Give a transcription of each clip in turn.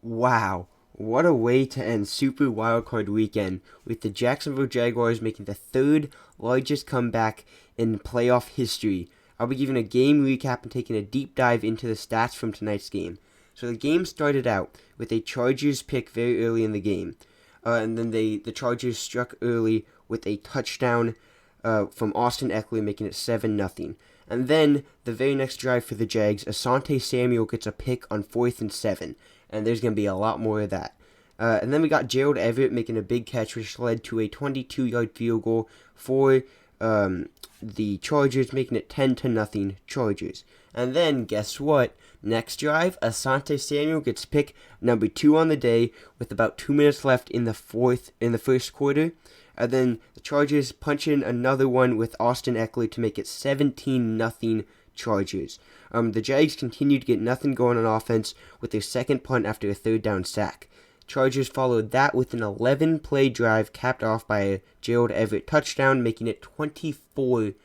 Wow, what a way to end Super Wildcard Weekend, with the Jacksonville Jaguars making the third largest comeback in playoff history. I'll be giving a game recap and taking a deep dive into the stats from tonight's game. So the game started out with a Chargers pick very early in the game, and then the Chargers struck early with a touchdown from Austin Ekeler, making it 7-0. And then the very next drive for the Jags, Asante Samuel gets a pick on 4th and 7. And there's going to be a lot more of that. And then we got Gerald Everett making a big catch, which led to a 22-yard field goal for the Chargers, making it 10-0 Chargers. And then, guess what? Next drive, Asante Samuel gets pick number 2 on the day with about 2 minutes left in the first quarter. And then the Chargers punch in another one with Austin Ekeler to make it 17-0 Chargers. The Jags continue to get nothing going on offense with their second punt after a third down sack. Chargers followed that with an 11-play drive capped off by a Gerald Everett touchdown, making it 24-0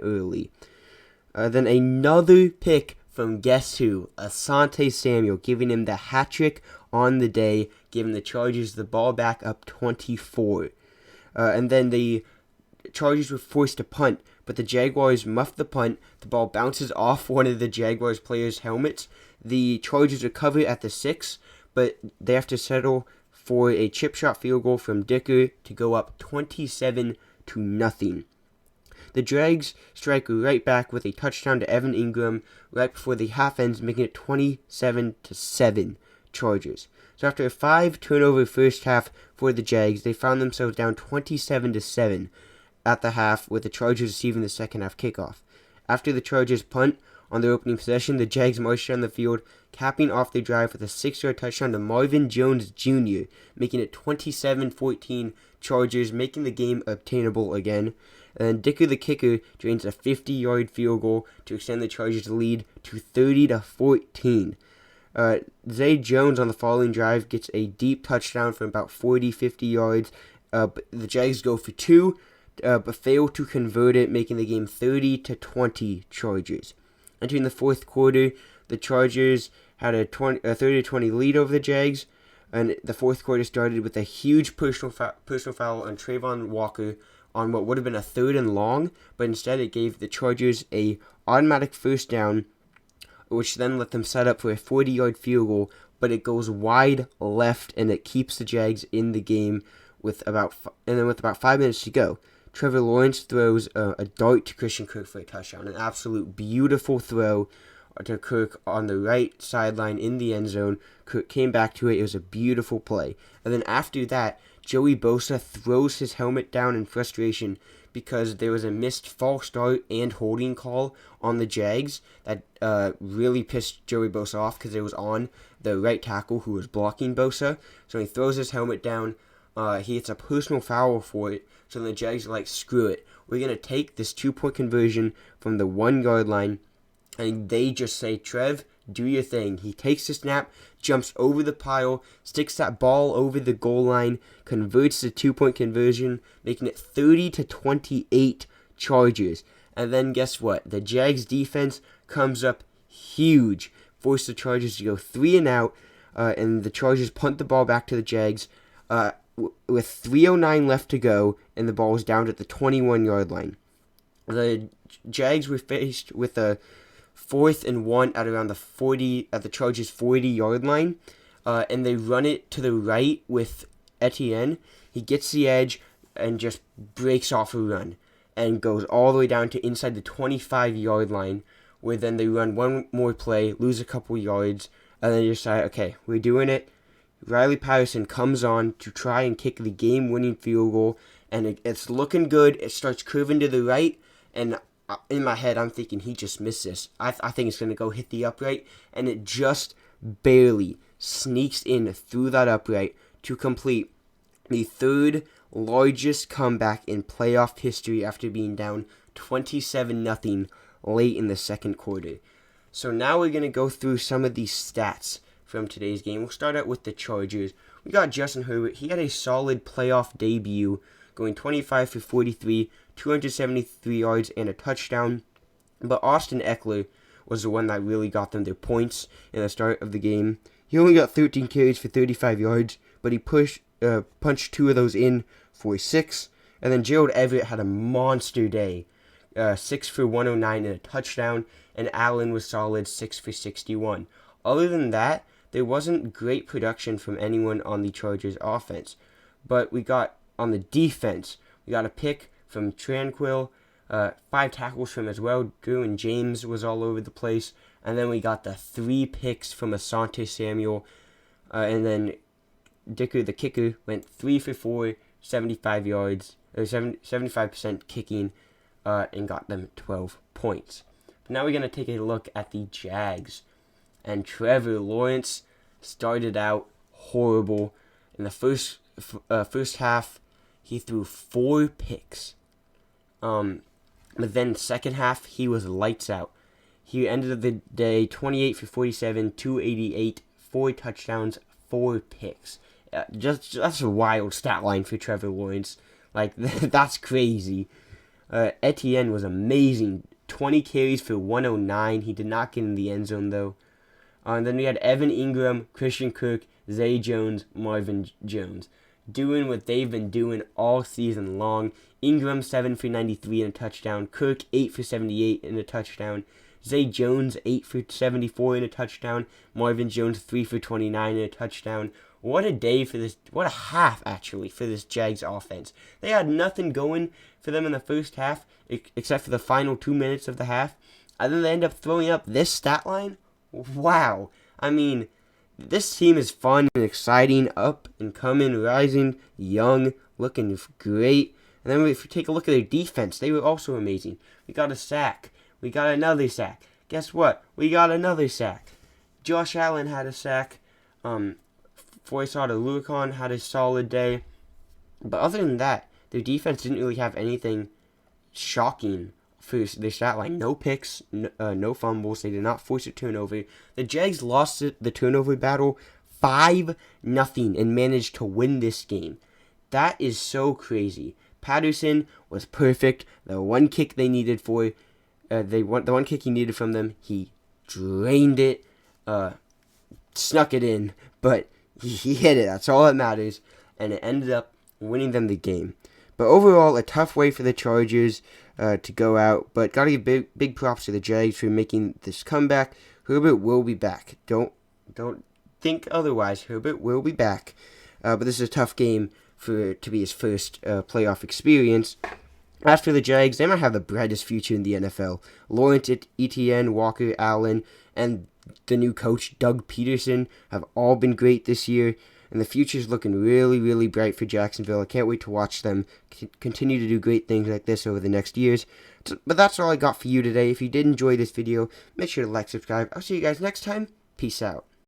early. Then another pick from guess who? Asante Samuel, giving him the hat trick on the day, giving the Chargers the ball back up 24. And then the Chargers were forced to punt, but the Jaguars muffed the punt. The ball bounces off one of the Jaguars players' helmets. The Chargers recover at the 6, but they have to settle for a chip shot field goal from Dicker to go up 27-0. The Jags strike right back with a touchdown to Evan Ingram right before the half ends, making it 27-7 Chargers. So after a 5-turnover first half for the Jags, they found themselves down 27-7 at the half, with the Chargers receiving the second half kickoff. After the Chargers punt on their opening possession, the Jags marched down the field, capping off their drive with a 6-yard touchdown to Marvin Jones Jr., making it 27-14 Chargers, making the game obtainable again. And then Dicker the kicker drains a 50-yard field goal to extend the Chargers' lead to 30-14. Zay Jones on the following drive gets a deep touchdown from about 40-50 yards. But the Jags go for 2, but fail to convert it, making the game 30-20 Chargers. Entering the fourth quarter, the Chargers had a 30-20 lead over the Jags, and the fourth quarter started with a huge personal foul on Trayvon Walker on what would have been a 3rd and long, but instead it gave the Chargers a automatic first down, which then let them set up for a 40-yard field goal, but it goes wide left, and it keeps the Jags in the game with about 5 minutes to go. Trevor Lawrence throws a dart to Christian Kirk for a touchdown, an absolute beautiful throw to Kirk on the right sideline in the end zone. Kirk came back to it. It was a beautiful play. And then after that, Joey Bosa throws his helmet down in frustration because there was a missed false start and holding call on the Jags that really pissed Joey Bosa off because it was on the right tackle who was blocking Bosa. So he throws his helmet down. He gets a personal foul for it. So the Jags are like, screw it. We're going to take this 2-point conversion from the 1-yard line. And they just say, Trev, do your thing. He takes the snap, jumps over the pile, sticks that ball over the goal line, converts the 2-point conversion, making it 30-28 Chargers. And then guess what? The Jags defense comes up huge, force the Chargers to go 3 and out, and the Chargers punt the ball back to the Jags with 3:09 left to go, and the ball was down at the 21-yard line. The Jags were faced with a 4th and 1 at around the Chargers' 40-yard line, and they run it to the right with Etienne. He gets the edge and just breaks off a run and goes all the way down to inside the 25-yard line, where then they run one more play, lose a couple yards, and then decide, okay, we're doing it. Riley Patterson comes on to try and kick the game-winning field goal, and it's looking good. It starts curving to the right, and in my head, I'm thinking he just missed this. I think it's going to go hit the upright, and it just barely sneaks in through that upright to complete the 3rd largest comeback in playoff history after being down 27-0 late in the second quarter. So now we're going to go through some of these stats from today's game. We'll start out with the Chargers. We got Justin Herbert. He had a solid playoff debut, going 25 for 43, 273 yards, and a touchdown. But Austin Ekeler was the one that really got them their points in the start of the game. He only got 13 carries for 35 yards, but he punched 2 of those in for 6. And then Gerald Everett had a monster day. 6 for 109 and a touchdown, and Allen was solid, 6 for 61. Other than that, there wasn't great production from anyone on the Chargers offense. But we got, on the defense, we got a pick from Tranquil, 5 tackles from as well. Drew and James was all over the place. And then we got the 3 picks from Asante Samuel. And then Dicker, the kicker, went 3 for 4, 75 yards, or 75% kicking, and got them 12 points. But now we're going to take a look at the Jags. And Trevor Lawrence started out horrible. In the first half, he threw 4 picks. But then second half, he was lights out. He ended the day 28 for 47, 288, 4 touchdowns, 4 picks. That's a wild stat line for Trevor Lawrence. Like, that's crazy. Etienne was amazing. 20 carries for 109. He did not get in the end zone, though. And then we had Evan Ingram, Christian Kirk, Zay Jones, Marvin Jones, doing what they've been doing all season long. Ingram 7 for 93 and a touchdown. Kirk 8 for 78 and a touchdown. Zay Jones 8 for 74 and a touchdown. Marvin Jones 3 for 29 and a touchdown. What a day for this, what a half actually for this Jags offense. They had nothing going for them in the first half except for the final 2 minutes of the half. And then they end up throwing up this stat line. Wow. I mean, this team is fun and exciting, up and coming, rising, young, looking great. And then if you take a look at their defense, they were also amazing. We got a sack. We got another sack. Guess what? We got another sack. Josh Allen had a sack. Foysada Lucan had a solid day. But other than that, their defense didn't really have anything shocking for their stat line. No picks, no fumbles. They did not force a turnover. The Jags lost the turnover battle 5-0 and managed to win this game. That is so crazy. Patterson was perfect. The one kick they needed for, the one kick he needed from them, he drained it, snuck it in, but he hit it. That's all that matters, and it ended up winning them the game. But overall, a tough way for the Chargers to go out, but gotta give big props to the Jags for making this comeback. Herbert will be back. Don't think otherwise. Herbert will be back. But this is a tough game to be his first playoff experience. As for the Jags, they might have the brightest future in the NFL. Lawrence, Etienne, Walker, Allen, and the new coach, Doug Peterson, have all been great this year. And the future is looking really, really bright for Jacksonville. I can't wait to watch them continue to do great things like this over the next years. But that's all I got for you today. If you did enjoy this video, make sure to like, subscribe. I'll see you guys next time. Peace out.